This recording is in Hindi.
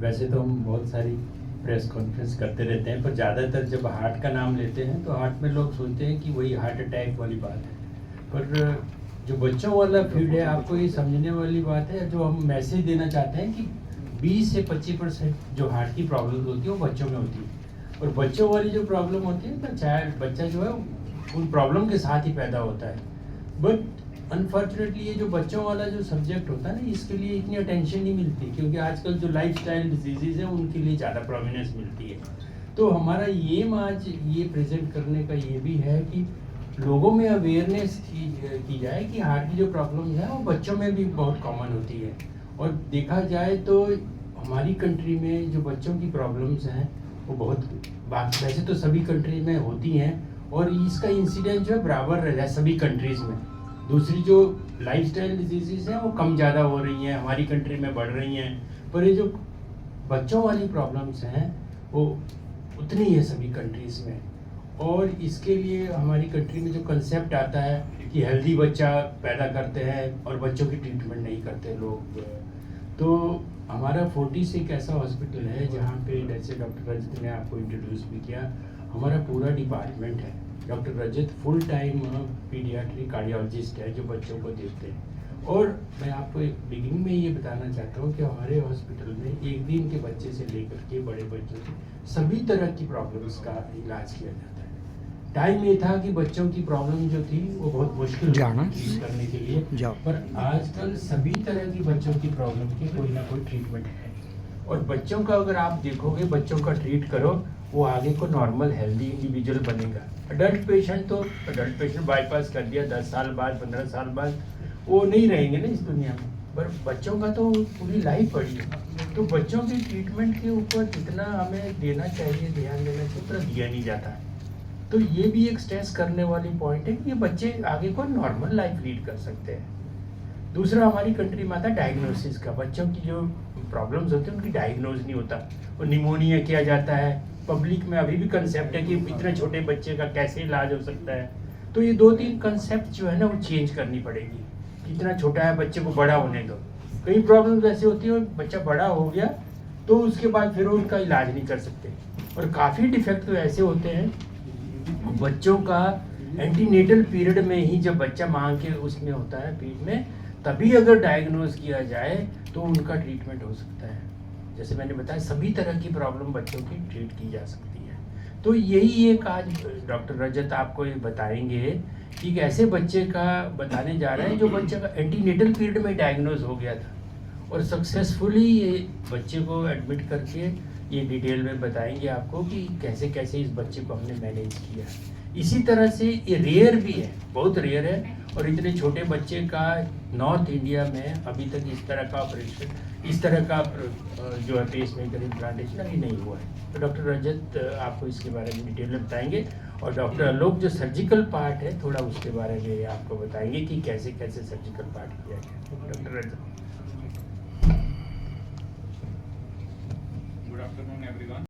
वैसे तो हम बहुत सारी प्रेस कॉन्फ्रेंस करते रहते हैं, पर ज़्यादातर जब हार्ट का नाम लेते हैं तो हार्ट में लोग सोचते हैं कि वही हार्ट अटैक वाली बात है। पर जो बच्चों वाला फील्ड है, आपको ये समझने वाली बात है, जो हम मैसेज देना चाहते हैं कि 20 से 25% जो हार्ट की प्रॉब्लम होती है वो बच्चों में होती है। और बच्चों वाली जो प्रॉब्लम होती है ना, चाइल्ड बच्चा जो है उन प्रॉब्लम के साथ ही पैदा होता है। बट अनफॉर्चुनेटली ये जो बच्चों वाला जो सब्जेक्ट होता है ना, इसके लिए इतनी अटेंशन नहीं मिलती, क्योंकि आजकल जो लाइफस्टाइल डिजीजेज हैं उनके लिए ज़्यादा प्रोमिनेंस मिलती है। तो हमारा एम आज ये प्रेजेंट करने का ये भी है कि लोगों में अवेयरनेस की जाए कि हार्ट की जो प्रॉब्लम्स हैं वो बच्चों में भी बहुत कॉमन होती है। और देखा जाए तो हमारी कंट्री में जो बच्चों की प्रॉब्लम्स हैं वो बहुत, वैसे तो सभी कंट्री में होती हैं, और इसका इंसिडेंस जो है बराबर रह है सभी कंट्रीज़ में। दूसरी जो लाइफस्टाइल डिजीज़ हैं वो कम ज़्यादा हो रही हैं, हमारी कंट्री में बढ़ रही हैं, पर ये जो बच्चों वाली प्रॉब्लम्स हैं वो उतनी है सभी कंट्रीज़ में। और इसके लिए हमारी कंट्री में जो कंसेप्ट आता है कि हेल्दी बच्चा पैदा करते हैं और बच्चों की ट्रीटमेंट नहीं करते लोग, तो हमारा 40 एक ऐसा हॉस्पिटल है जहाँ पे, जैसे डॉक्टर रजत ने आपको इंट्रोड्यूस भी किया, हमारा पूरा डिपार्टमेंट है। डॉक्टर रजत फुल टाइम पीडियाट्रिक कार्डियोलॉजिस्ट है जो बच्चों को देखते हैं। और मैं आपको एक बिगिनिंग में ये बताना चाहता हूँ कि हमारे हॉस्पिटल में एक दिन के बच्चे से लेकर के बड़े बच्चों के सभी तरह की प्रॉब्लम्स का इलाज किया जाता है। टाइम ये था कि बच्चों की प्रॉब्लम जो थी वो बहुत मुश्किल ट्रीट करने के लिए, पर आजकल सभी तरह की बच्चों की प्रॉब्लम की कोई ना कोई ट्रीटमेंट है। और बच्चों का अगर आप देखोगे, बच्चों का ट्रीट करो, वो आगे को नॉर्मल हेल्दी इंडिविजुअल बनेगा। अडल्ट पेशेंट बाईपास कर दिया 10 साल बाद, 15 साल बाद, वो नहीं रहेंगे ना इस दुनिया में। पर बच्चों का तो पूरी लाइफ पड़ी है। तो बच्चों की ट्रीटमेंट के ऊपर जितना हमें देना चाहिए, ध्यान देना चाहिए, उतना दिया नहीं जाता है। तो ये भी एक स्ट्रेस करने वाली पॉइंट है कि ये बच्चे आगे को नॉर्मल लाइफ लीड कर सकते हैं। दूसरा, हमारी कंट्री में आता है डायग्नोसिस का। बच्चों की जो प्रॉब्लम्स होती हैं उनकी डायग्नोज नहीं होता, वो निमोनिया किया जाता है। पब्लिक में अभी भी कंसेप्ट है कि इतने छोटे बच्चे का कैसे इलाज हो सकता है। तो ये 2-3 कंसेप्ट जो है ना वो चेंज करनी पड़ेगी। इतना छोटा है, बच्चे को बड़ा होने दो। कई प्रॉब्लम्स ऐसी होती है बच्चा बड़ा हो गया तो उसके बाद फिर उनका इलाज नहीं कर सकते। और काफ़ी डिफेक्ट तो ऐसे होते हैं बच्चों का एंटीनेटल पीरियड में ही, जब बच्चा माँ के उसमें होता है पेट में, तभी अगर डायग्नोज किया जाए तो उनका ट्रीटमेंट हो सकता है। जैसे मैंने बताया, सभी तरह की प्रॉब्लम बच्चों की ट्रीट की जा सकती है। तो यही एक आज डॉक्टर रजत आपको ये बताएंगे कि एक ऐसे बच्चे का बताने जा रहे हैं जो बच्चे का एंटीनेटल पीरियड में डायग्नोज हो गया था, और सक्सेसफुली ये बच्चे को एडमिट करके ये डिटेल में बताएंगे आपको कि कैसे कैसे इस बच्चे को हमने मैनेज किया। इसी तरह से ये रेयर भी है, बहुत रेयर है, और इतने छोटे बच्चे का नॉर्थ इंडिया में अभी तक इस तरह का ऑपरेशन, इस तरह का जो है पेस मेकर इम्प्लांटेशन अभी नहीं हुआ है। तो डॉक्टर रजत आपको इसके बारे में डिटेल में बताएंगे, और डॉक्टर आलोक जो सर्जिकल पार्ट है थोड़ा उसके बारे में आपको बताएंगे कि कैसे कैसे सर्जिकल पार्ट किया गया। डॉक्टर रजत। Good afternoon, everyone.